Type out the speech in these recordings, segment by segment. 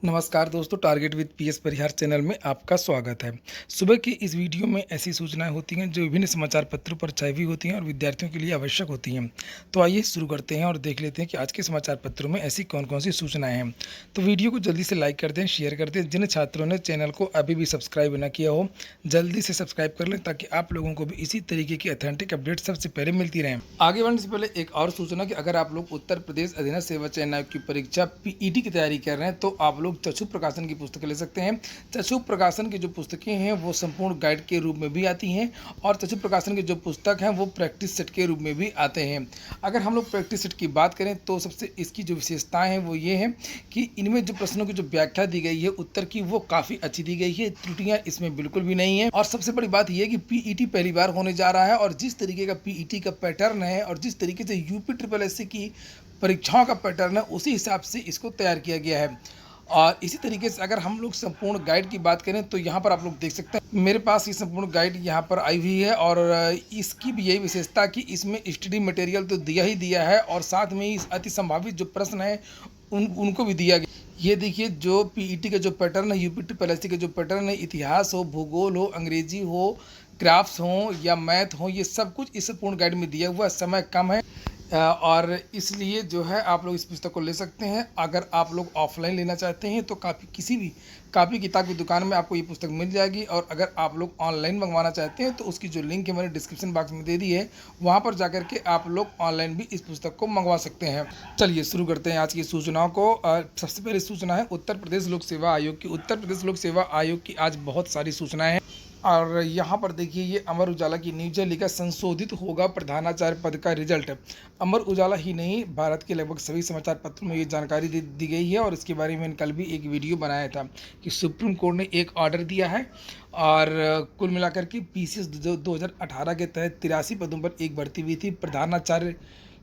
नमस्कार दोस्तों, target with PS Parihar channel में आपका स्वागत है। सुबह की इस वीडियो में ऐसी सूचनाएं होती हैं जो विभिन्न समाचार पत्रों पर छाई हुई होती हैं और विद्यार्थियों के लिए आवश्यक होती हैं। तो आइए शुरू करते हैं और देख लेते हैं कि आज के समाचार पत्रों में ऐसी कौन-कौन सी सूचनाएं हैं। तो वीडियो को जल्दी से लाइक कर दें, शेयर कर दें। जिन छात्रों ने चैनल को अभी भी सब्सक्राइब न किया हो, जल्दी से सब्सक्राइब कर लें ताकि आप लोगों को भी इसी तरीके की ऑथेंटिक अपडेट सबसे पहले मिलती रहें। आगे बढ़ने से पहले एक और सूचना कि अगर आप लोग उत्तर प्रदेश अधीनस्थ सेवा चयन आयोग की परीक्षा पीईटी की तैयारी कर रहे हैं तो आप लोग चक्षु प्रकाशन की पुस्तकें ले सकते हैं। चक्षु प्रकाशन की जो पुस्तकें हैं वो संपूर्ण गाइड के रूप में भी आती हैं और चक्षु प्रकाशन की जो पुस्तक हैं वो प्रैक्टिस सेट के रूप में भी आते हैं। अगर हम लोग प्रैक्टिस सेट की बात करें तो सबसे इसकी जो विशेषताएं हैं वो ये है कि इनमें जो प्रश्नों की जो व्याख्या दी गई है उत्तर की वो काफ़ी अच्छी दी गई है, त्रुटियां इसमें बिल्कुल भी नहीं है। और सबसे बड़ी बात यह है कि पीईटी पहली बार होने जा रहा है और जिस तरीके का पीईटी का पैटर्न है और जिस तरीके से यूपी ट्रिपल एससी की परीक्षाओं का पैटर्न है उसी हिसाब से इसको तैयार किया गया है। और इसी तरीके से अगर हम लोग संपूर्ण गाइड की बात करें तो यहाँ पर आप लोग देख सकते हैं मेरे पास ये संपूर्ण गाइड यहाँ पर आई हुई है और इसकी भी यही विशेषता कि इसमें स्टडी मटेरियल तो दिया ही दिया है और साथ में ही अति संभावित जो प्रश्न है उनको भी दिया गया। ये देखिए जो पीईटी का जो पैटर्न है, यूपी ट्रिपल एससी का जो पैटर्न है, इतिहास हो, भूगोल हो, अंग्रेजी हो, क्राफ्ट्स हो या मैथ हो, ये सब कुछ इस पूर्ण गाइड में दिया हुआ। समय कम है और इसलिए जो है आप लोग इस पुस्तक को ले सकते हैं। अगर आप लोग ऑफलाइन लेना चाहते हैं तो किसी भी कापी किताब की दुकान में आपको ये पुस्तक मिल जाएगी और अगर आप लोग ऑनलाइन मंगवाना चाहते हैं तो उसकी जो लिंक है मैंने डिस्क्रिप्शन बॉक्स में दे दी है, वहाँ पर जाकर के आप लोग ऑनलाइन भी इस पुस्तक को मंगवा सकते हैं। चलिए शुरू करते हैं आज की सूचनाओं को। सबसे पहले सूचना है उत्तर प्रदेश लोक सेवा आयोग की। उत्तर प्रदेश लोक सेवा आयोग की आज बहुत सारी सूचनाएँ हैं और यहाँ पर देखिए ये अमर उजाला की न्यूज है, लिखा संशोधित होगा प्रधानाचार्य पद का रिजल्ट। अमर उजाला ही नहीं, भारत के लगभग सभी समाचार पत्रों में ये जानकारी दी गई है और इसके बारे में कल भी एक वीडियो बनाया था कि सुप्रीम कोर्ट ने एक ऑर्डर दिया है और कुल मिलाकर के पीसीएस 2018 के तहत 83 पदों पर एक भर्ती हुई थी प्रधानाचार्य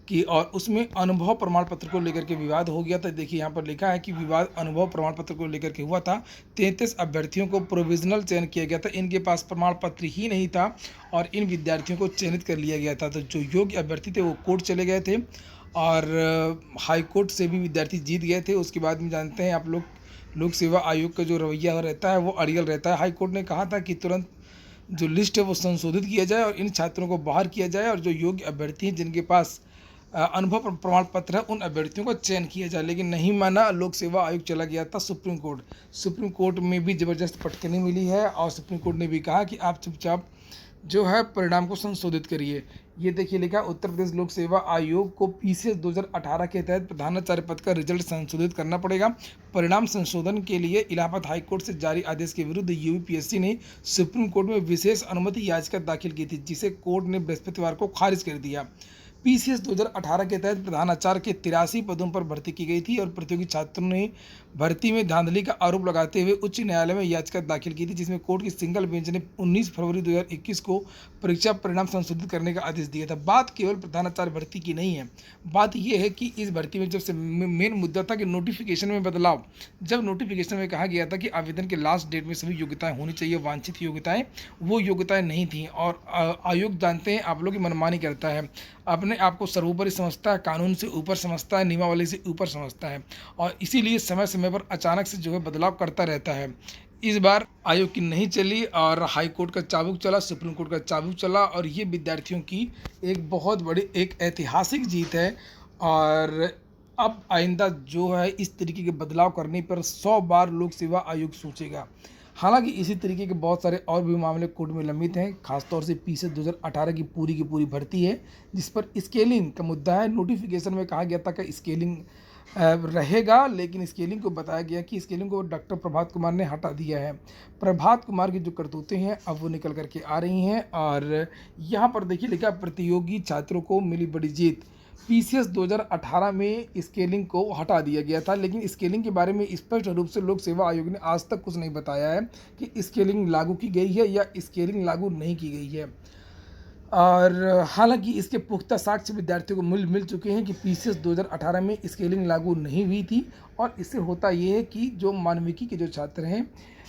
की और उसमें अनुभव प्रमाण पत्र को लेकर के विवाद हो गया था। देखिए यहाँ पर लिखा है कि विवाद अनुभव प्रमाण पत्र को लेकर के हुआ था। 33 अभ्यर्थियों को प्रोविजनल चयन किया गया था, इनके पास प्रमाण पत्र ही नहीं था और इन विद्यार्थियों को चयनित कर लिया गया था। तो जो योग्य अभ्यर्थी थे वो कोर्ट चले गए थे और हाई कोर्ट से भी विद्यार्थी जीत गए थे। उसके बाद में जानते हैं आप लोग लोक सेवा आयोग का जो रवैया रहता है वो अड़ियल रहता है। हाई कोर्ट ने कहा था कि तुरंत जो लिस्ट है वो संशोधित किया जाए और इन छात्रों को बाहर किया जाए और जो योग्य अभ्यर्थी हैं जिनके पास अनुभव प्रमाण पत्र है उन अभ्यर्थियों को चयन किया जाए, लेकिन नहीं माना। लोक सेवा आयोग चला गया था सुप्रीम कोर्ट। सुप्रीम कोर्ट में भी ज़बरदस्त पटकनी मिली है और सुप्रीम कोर्ट ने भी कहा कि आप चुपचाप जो है परिणाम को संशोधित करिए। ये देखिए लिखा उत्तर प्रदेश लोक सेवा आयोग को पीसीएस 2018 के तहत प्रधानाचार्य पद का रिजल्ट संशोधित करना पड़ेगा। परिणाम संशोधन के लिए इलाहाबाद हाई कोर्ट से जारी आदेश के विरुद्ध यूपीएससी ने सुप्रीम कोर्ट में विशेष अनुमति याचिका दाखिल की थी, जिसे कोर्ट ने बृहस्पतिवार को खारिज कर दिया। पीसीएस 2018 के तहत प्रधानाचार्य के 83 पदों पर भर्ती की गई थी और प्रतियोगी छात्रों ने भर्ती में धांधली का आरोप लगाते हुए उच्च न्यायालय में याचिका दाखिल की थी, जिसमें कोर्ट की सिंगल बेंच ने 19 फरवरी 2021 को परीक्षा परिणाम संशोधित करने का आदेश दिया था। बात केवल प्रधानाचार्य भर्ती की नहीं है, बात यह है कि इस भर्ती में जब से मेन मुद्दा था कि नोटिफिकेशन में बदलाव। जब नोटिफिकेशन में कहा गया था कि आवेदन के लास्ट डेट में सभी योग्यताएं होनी चाहिए, वांछित योग्यताएं, वो योग्यताएं नहीं थी और आयोग जानते हैं आप लोग की मनमानी करता है, अपने आप को सर्वोपरि समझता है, कानून से ऊपर समझता है, नियमावली से ऊपर समझता है और इसीलिए समय समय पर अचानक से जो है बदलाव करता रहता है। इस बार आयोग की नहीं चली और हाई कोर्ट का चाबुक चला, सुप्रीम कोर्ट का चाबुक चला और ये विद्यार्थियों की एक बहुत बड़ी एक ऐतिहासिक जीत है। और अब आइंदा जो है इस तरीके के बदलाव करने पर 100 बार लोक सेवा आयोग सोचेगा। हालांकि इसी तरीके के बहुत सारे और भी मामले कोर्ट में लंबित हैं, खासतौर से पीसीएस 2018 की पूरी भर्ती है जिस पर स्केलिंग का मुद्दा है। नोटिफिकेशन में कहा गया था कि स्केलिंग रहेगा, लेकिन स्केलिंग को बताया गया कि स्केलिंग को डॉक्टर प्रभात कुमार ने हटा दिया है। प्रभात कुमार की जो करतूतें हैं अब वो निकल करके आ रही हैं और यहाँ पर देखिए लिखा प्रतियोगी छात्रों को मिली बड़ी जीत। पीसीएस 2018 में स्केलिंग को हटा दिया गया था, लेकिन स्केलिंग के बारे में स्पष्ट रूप से लोक सेवा आयोग ने आज तक कुछ नहीं बताया है कि स्केलिंग लागू की गई है या स्केलिंग लागू नहीं की गई है। और हालांकि इसके पुख्ता साक्ष्य विद्यार्थियों को मिल चुके हैं कि पीसीएस 2018 में स्केलिंग लागू नहीं हुई थी और इससे होता ये है कि जो मानविकी के जो छात्र हैं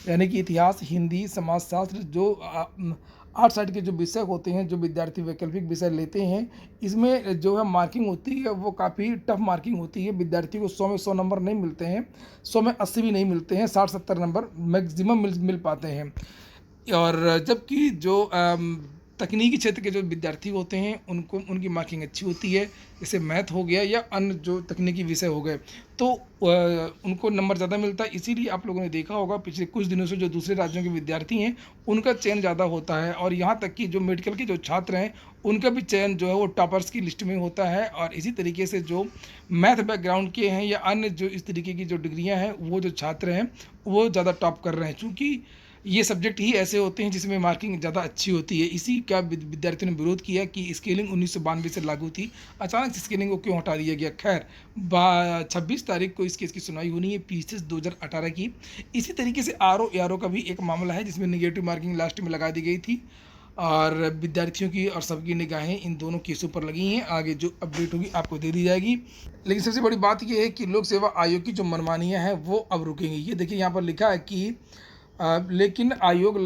यानी कि इतिहास, हिंदी, समाजशास्त्र, जो आर्ट साइड के जो विषय होते हैं, जो विद्यार्थी वैकल्पिक विषय लेते हैं, इसमें जो है मार्किंग होती है वो काफ़ी टफ मार्किंग होती है। विद्यार्थी को 100 में 100 नंबर नहीं मिलते हैं, 100 में 80 भी नहीं मिलते हैं, 60-70 नंबर मैक्सिमम मिल पाते हैं। और जबकि जो तकनीकी क्षेत्र के जो विद्यार्थी होते हैं उनको उनकी मार्किंग अच्छी होती है, जैसे मैथ हो गया या अन्य जो तकनीकी विषय हो गए, तो उनको नंबर ज़्यादा मिलता है। इसीलिए आप लोगों ने देखा होगा पिछले कुछ दिनों से जो दूसरे राज्यों के विद्यार्थी हैं उनका चयन ज़्यादा होता है, और यहाँ तक कि जो मेडिकल के जो छात्र हैं उनका भी चयन जो है वो टॉपर्स की लिस्ट में होता है। और इसी तरीके से जो मैथ बैकग्राउंड के हैं या अन्य जो इस तरीके की जो डिग्रियाँ हैं वो जो छात्र हैं वो ज़्यादा टॉप कर रहे हैं, चूँकि ये सब्जेक्ट ही ऐसे होते हैं जिसमें मार्किंग ज़्यादा अच्छी होती है। इसी का विद्यार्थियों ने विरोध किया कि स्केलिंग 1992 से लागू थी, अचानक से स्केलिंग को क्यों हटा दिया गया। खैर 26 तारीख को इस केस की सुनवाई होनी है, 20/6/2018 की। इसी तरीके से आर ओ का भी एक मामला है जिसमें निगेटिव मार्किंग लास्ट में लगा दी गई थी, और विद्यार्थियों की और सबकी निगाहें इन दोनों केसों पर लगी हैं। आगे जो अपडेट होगी आपको दे दी जाएगी। लेकिन सबसे बड़ी बात यह है कि लोक सेवा आयोग की जो मनमानियाँ हैं वो अब रुकेंगी। ये देखिए यहाँ पर लिखा है कि लेकिन आयोग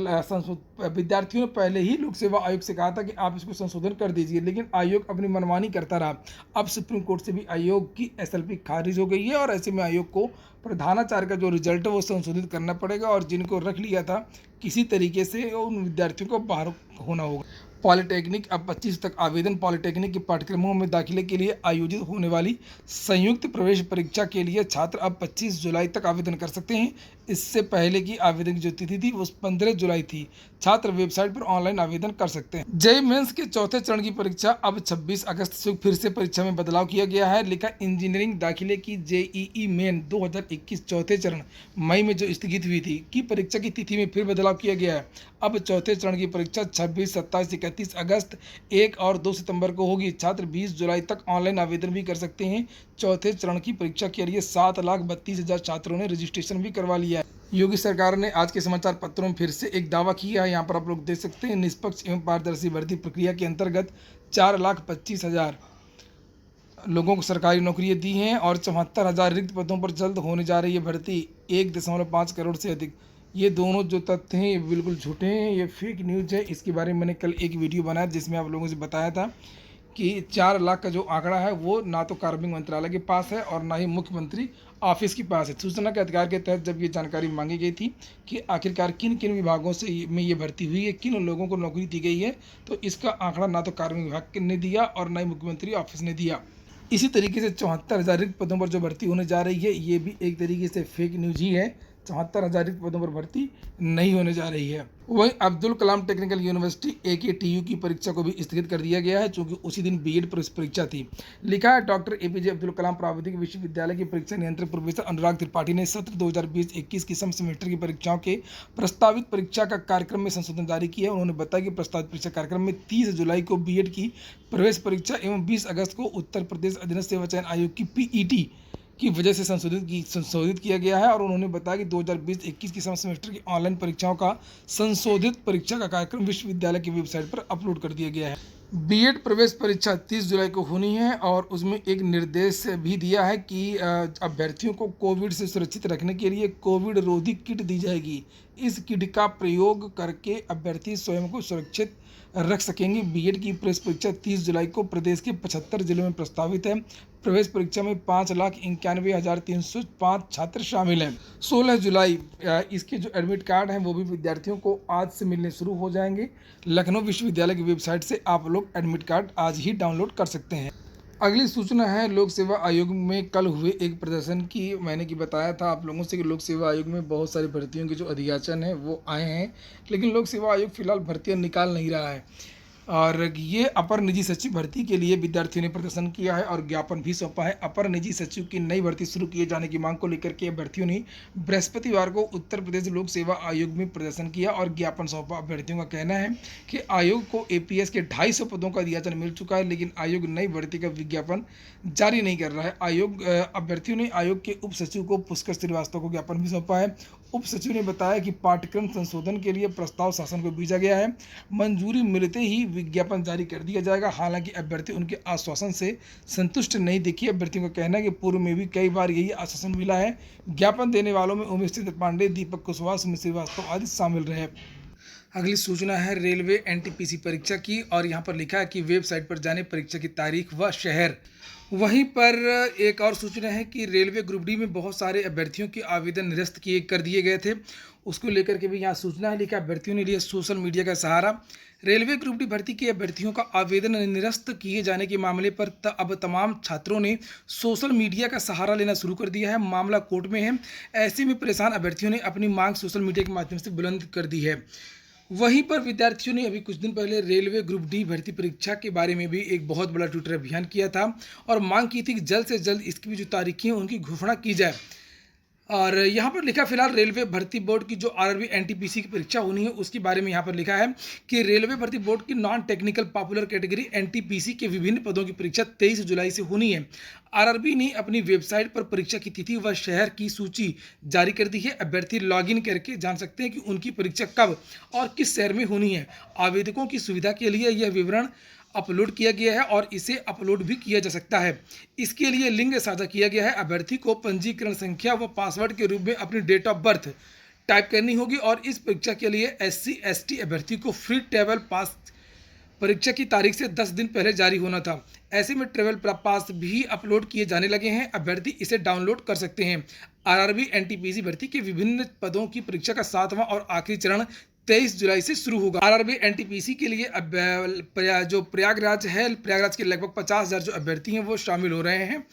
विद्यार्थियों ने पहले ही लोक सेवा आयोग से कहा था कि आप इसको संशोधन कर दीजिए, लेकिन आयोग अपनी मनमानी करता रहा। अब सुप्रीम कोर्ट से भी आयोग की एसएलपी खारिज हो गई है, और ऐसे में आयोग को प्रधानाचार्य का जो रिजल्ट है वो संशोधित करना पड़ेगा, और जिनको रख लिया था किसी तरीके से उन विद्यार्थियों को बाहर होना होगा। पॉलिटेक्निक अब 25 तक आवेदन। पॉलिटेक्निक के पाठ्यक्रमों में दाखिले के लिए आयोजित होने वाली संयुक्त प्रवेश परीक्षा के लिए छात्र अब 25 जुलाई तक आवेदन कर सकते हैं। इससे पहले की आवेदन की जो तिथि थी वो 15 जुलाई थी। छात्र वेबसाइट पर ऑनलाइन आवेदन कर सकते हैं। जेईई मेंस के चौथे चरण की परीक्षा अब 26 अगस्त से फिर से परीक्षा में बदलाव किया गया है। लिखा इंजीनियरिंग दाखिले की जेईई मेन 2021 चौथे चरण मई में जो स्थगित हुई थी की परीक्षा की तिथि में फिर बदलाव किया गया है। अब चौथे चरण की परीक्षा 26, 27, 31 अगस्त, 1 और 2 सितंबर को होगी। छात्र 20 जुलाई तक ऑनलाइन आवेदन भी कर सकते हैं। चौथे चरण की परीक्षा के लिए 7,32,000 छात्रों ने रजिस्ट्रेशन भी करवा लिया है। योगी सरकार ने आज के समाचार पत्रों में फिर से एक दावा किया है, यहाँ पर आप लोग देख सकते हैं। निष्पक्ष एवं पारदर्शी भर्ती प्रक्रिया के अंतर्गत 4,25,000 लोगों को सरकारी नौकरियां दी हैं, और 74,000 रिक्त पदों पर जल्द होने जा रही है भर्ती, 1.5 करोड़ से अधिक। ये दोनों जो तथ्य हैं ये बिल्कुल झूठे हैं, ये फेक न्यूज़ है। इसके बारे में मैंने कल एक वीडियो बनाया जिसमें आप लोगों से बताया था कि 4 लाख का जो आंकड़ा है वो ना तो कार्मिक मंत्रालय के पास है और ना ही मुख्यमंत्री ऑफिस के पास है। सूचना के अधिकार के तहत जब ये जानकारी मांगी गई थी कि आखिरकार किन किन विभागों से में ये भर्ती हुई है, किन लोगों को नौकरी दी गई है, तो इसका आंकड़ा ना तो कार्मिक विभाग ने दिया और ना ही मुख्यमंत्री ऑफिस ने दिया। इसी तरीके से 74,000 रिक्त पदों पर जो भर्ती होने जा रही है ये भी एक तरीके से फेक न्यूज ही है। 74,000 रिक्त पदों पर भर्ती नहीं होने जा रही है। वहीं Abdul Kalam technical university AKTU की परीक्षा को भी स्थगित कर दिया गया है, क्योंकि उसी दिन बीएड परीक्षा थी। लिखा है डॉक्टर APJ अब्दुल कलाम प्राविधिक विश्वविद्यालय की परीक्षा नियंत्रक प्रोफेसर अनुराग त्रिपाठी ने सत्र 2020-21 की सम सेमेस्टर की परीक्षाओं के प्रस्तावित परीक्षा का कार्यक्रम में संशोधन जारी किया। उन्होंने बताया कि प्रस्तावित परीक्षा कार्यक्रम में 30 जुलाई को बीएड की प्रवेश परीक्षा एवं 20 अगस्त को उत्तर प्रदेश अधीनस्थ सेवा चयन आयोग की PET की वजह से संशोधित किया गया है। और उन्होंने बताया कि 2020-21 की सेमेस्टर की ऑनलाइन परीक्षाओं का संशोधित परीक्षा का कार्यक्रम विश्वविद्यालय की वेबसाइट पर अपलोड कर दिया गया है। बीएड प्रवेश परीक्षा 30 जुलाई को होनी है, और उसमें एक निर्देश भी दिया है कि अभ्यर्थियों को कोविड से सुरक्षित रखने के लिए कोविड रोधी किट दी जाएगी। इस किट का प्रयोग करके अभ्यर्थी स्वयं को सुरक्षित रख सकेंगे। बीएड की प्रवेश परीक्षा 30 जुलाई को प्रदेश के 75 जिलों में प्रस्तावित है। प्रवेश परीक्षा में 5,91,305 छात्र शामिल हैं। 16 जुलाई इसके जो एडमिट कार्ड हैं वो भी विद्यार्थियों को आज से मिलने शुरू हो जाएंगे। लखनऊ विश्वविद्यालय की वेबसाइट से आप लोग एडमिट कार्ड आज ही डाउनलोड कर सकते हैं। अगली सूचना है लोक सेवा आयोग में कल हुए एक प्रदर्शन की। मैंने कि बताया था आप लोगों से कि लोक सेवा आयोग में बहुत सारी भर्तियों के जो अधियाचन हैं वो आए हैं, लेकिन लोक सेवा आयोग फिलहाल भर्तियां निकाल नहीं रहा है। और ये अपर निजी सचिव भर्ती के लिए विद्यार्थियों ने प्रदर्शन किया है और ज्ञापन भी सौंपा है। अपर निजी सचिव की नई भर्ती शुरू किए जाने की मांग को लेकर के अभ्यर्थियों ने बृहस्पतिवार को उत्तर प्रदेश लोक सेवा आयोग में प्रदर्शन किया और ज्ञापन सौंपा। अभ्यर्थियों का कहना है कि आयोग को APS के 250 पदों का अधियाचन मिल चुका है, लेकिन आयोग नई भर्ती का विज्ञापन जारी नहीं कर रहा है। अभ्यर्थियों ने आयोग के उप सचिव को पुष्कर श्रीवास्तव को ज्ञापन भी सौंपा है। उप सचिव ने बताया कि पाठ्यक्रम संशोधन के लिए प्रस्ताव शासन को भेजा गया है, मंजूरी मिलते ही विज्ञापन जारी कर दिया जाएगा। हालांकि अभ्यर्थी उनके आश्वासन से संतुष्ट नहीं दिखे। अभ्यर्थियों का कहना है कि पूर्व में भी कई बार यही आश्वासन मिला है। ज्ञापन देने वालों में उमेश चंद्र पांडे, दीपक कुशवाहा, सुमित श्रीवास्तव आदि शामिल रहे। अगली सूचना है रेलवे एनटीपीसी परीक्षा की, और यहाँ पर लिखा है कि वेबसाइट पर जाने परीक्षा की तारीख व शहर। वहीं पर एक और सूचना है कि रेलवे ग्रुप डी में बहुत सारे अभ्यर्थियों के आवेदन निरस्त किए कर दिए गए थे। उसको लेकर के भी यहाँ सूचना है, लिखा अभ्यर्थियों ने लिया सोशल मीडिया का सहारा। रेलवे ग्रुप डी भर्ती के अभ्यर्थियों का आवेदन निरस्त किए जाने के मामले पर अब तमाम छात्रों ने सोशल मीडिया का सहारा लेना शुरू कर दिया है। मामला कोर्ट में है। ऐसे में परेशान अभ्यर्थियों ने अपनी मांग सोशल मीडिया के माध्यम से बुलंद कर दी है। वहीं पर विद्यार्थियों ने अभी कुछ दिन पहले रेलवे ग्रुप डी भर्ती परीक्षा के बारे में भी एक बहुत बड़ा ट्विटर अभियान किया था और मांग की थी कि जल्द से जल्द इसकी भी जो तारीखें हैं उनकी घोषणा की जाए। और यहाँ पर लिखा फिलहाल रेलवे भर्ती बोर्ड की जो आरआरबी एनटीपीसी की परीक्षा होनी है उसके बारे में यहाँ पर लिखा है कि रेलवे भर्ती बोर्ड की non technical popular category NTPC के विभिन्न पदों की परीक्षा 23 जुलाई से होनी है। आरआरबी ने अपनी वेबसाइट पर परीक्षा की तिथि व शहर की सूची जारी कर दी है। अभ्यर्थी लॉगिन करके जान सकते हैं कि उनकी परीक्षा कब और किस शहर में होनी है। आवेदकों की सुविधा के लिए यह विवरण अपलोड किया गया है और इसे अपलोड भी किया जा सकता है। इसके लिए लिंक साझा किया गया है। अभ्यर्थी को पंजीकरण संख्या व पासवर्ड के रूप में अपनी डेट ऑफ बर्थ टाइप करनी होगी और इस परीक्षा के लिए SC/ST अभ्यर्थी को फ्री ट्रैवल पास परीक्षा की तारीख से 10 दिन पहले जारी होना था। ऐसे में ट्रैवल पास भी अपलोड किए जाने लगे हैं। अभ्यर्थी इसे डाउनलोड कर सकते हैं। आरआरबी एनटीपीसी भर्ती के विभिन्न पदों की परीक्षा का 7वां और आखिरी चरण 23 जुलाई से शुरू होगा। आरआरबी एनटीपीसी के लिए अब जो प्रयागराज है, प्रयागराज के लगभग 50,000 जो अभ्यर्थी हैं वो शामिल हो रहे हैं।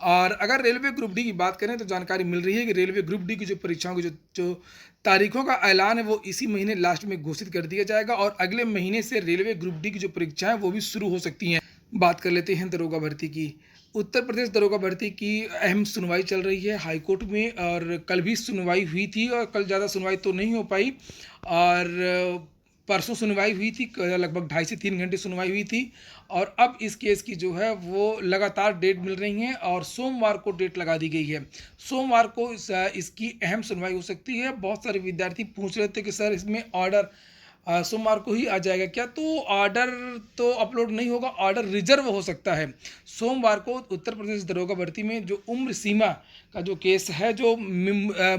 और अगर रेलवे ग्रुप डी की बात करें तो जानकारी मिल रही है कि रेलवे ग्रुप डी की जो परीक्षाओं की जो तारीखों का ऐलान है वो इसी महीने लास्ट में घोषित कर दिया जाएगा और अगले महीने से रेलवे ग्रुप डी की जो परीक्षाएं वो भी शुरू हो सकती हैं। बात कर लेते हैं दरोगा भर्ती की। उत्तर प्रदेश दरोगा भर्ती की अहम सुनवाई चल रही है हाईकोर्ट में और कल भी सुनवाई हुई थी और कल ज़्यादा सुनवाई तो नहीं हो पाई और परसों सुनवाई हुई थी, लगभग 2.5 से 3 घंटे सुनवाई हुई थी और अब इस केस की जो है वो लगातार डेट मिल रही हैं और सोमवार को डेट लगा दी गई है। सोमवार को इसकी अहम सुनवाई हो सकती है। बहुत सारे विद्यार्थी पूछ रहे थे कि सर इसमें ऑर्डर सोमवार को ही आ जाएगा क्या, तो ऑर्डर तो अपलोड नहीं होगा, ऑर्डर रिजर्व हो सकता है। सोमवार को उत्तर प्रदेश दरोगा भर्ती में जो उम्र सीमा का जो केस है, जो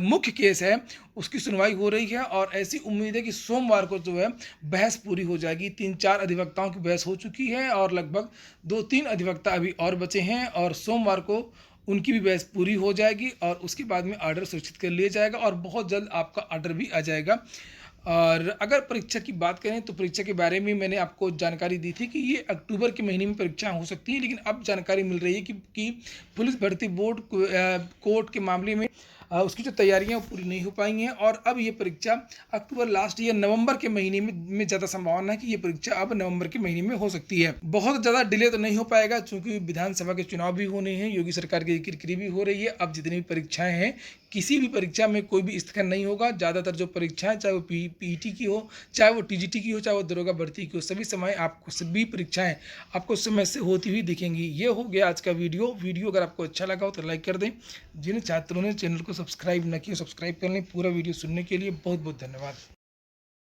मुख्य केस है, उसकी सुनवाई हो रही है और ऐसी उम्मीद है कि सोमवार को जो है बहस पूरी हो जाएगी। 3-4 अधिवक्ताओं की बहस हो चुकी है और लगभग 2-3 अधिवक्ता अभी और बचे हैं और सोमवार को उनकी भी बहस पूरी हो जाएगी और उसके बाद में ऑर्डर सुरक्षित कर लिया जाएगा और बहुत जल्द आपका ऑर्डर भी आ जाएगा। और अगर परीक्षा की बात करें तो परीक्षा के बारे में मैंने आपको जानकारी दी थी कि ये अक्टूबर के महीने में परीक्षा हो सकती है, लेकिन अब जानकारी मिल रही है कि पुलिस भर्ती बोर्ड कोर्ट के मामले में उसकी जो तैयारियां पूरी नहीं हो पाई हैं और अब ये परीक्षा अक्टूबर लास्ट या नवंबर के महीने में ज़्यादा संभावना है कि ये परीक्षा अब नवंबर के महीने में हो सकती है। बहुत ज़्यादा डिले तो नहीं हो पाएगा क्योंकि विधानसभा के चुनाव भी होने हैं, योगी सरकार की किरकिरी भी हो रही है। अब जितनी भी परीक्षाएं हैं, किसी भी परीक्षा में कोई भी स्थगन नहीं होगा। ज़्यादातर जो परीक्षाएं, चाहे वो पीईटी की हो, चाहे वो टीजीटी की हो, चाहे वो दरोगा भर्ती की हो, सभी परीक्षाएं आपको समय से होती हुई दिखेंगी। ये हो गया आज का वीडियो अगर आपको अच्छा लगा हो तो लाइक कर दें। जिन छात्रों ने चैनल को सब्सक्राइब न किया सब्सक्राइब कर लें। पूरा वीडियो सुनने के लिए बहुत बहुत धन्यवाद।